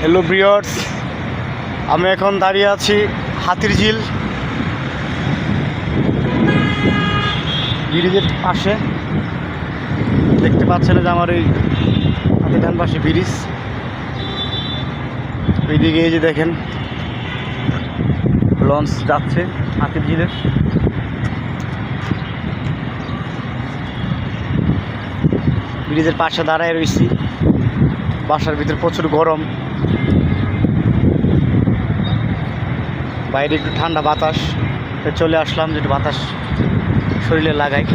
Hello ব্রিয়ার্স, আমি এখন দাঁড়িয়ে আছি হাতিরঝিল ব্রিজের পাশে। দেখতে পাচ্ছেন যে আমার এই হাতের ডান পাশে ব্রিজ, ওইদিকে এই যে দেখেন লঞ্চ যাচ্ছে হাতিরঝিলের। ব্রিজের পাশে দাঁড়ায় রয়েছি, বাসার ভিতরে প্রচুর গরম, বাইরে একটু ঠান্ডা বাতাস, চলে আসলাম যে একটু বাতাস শরীরে লাগাই।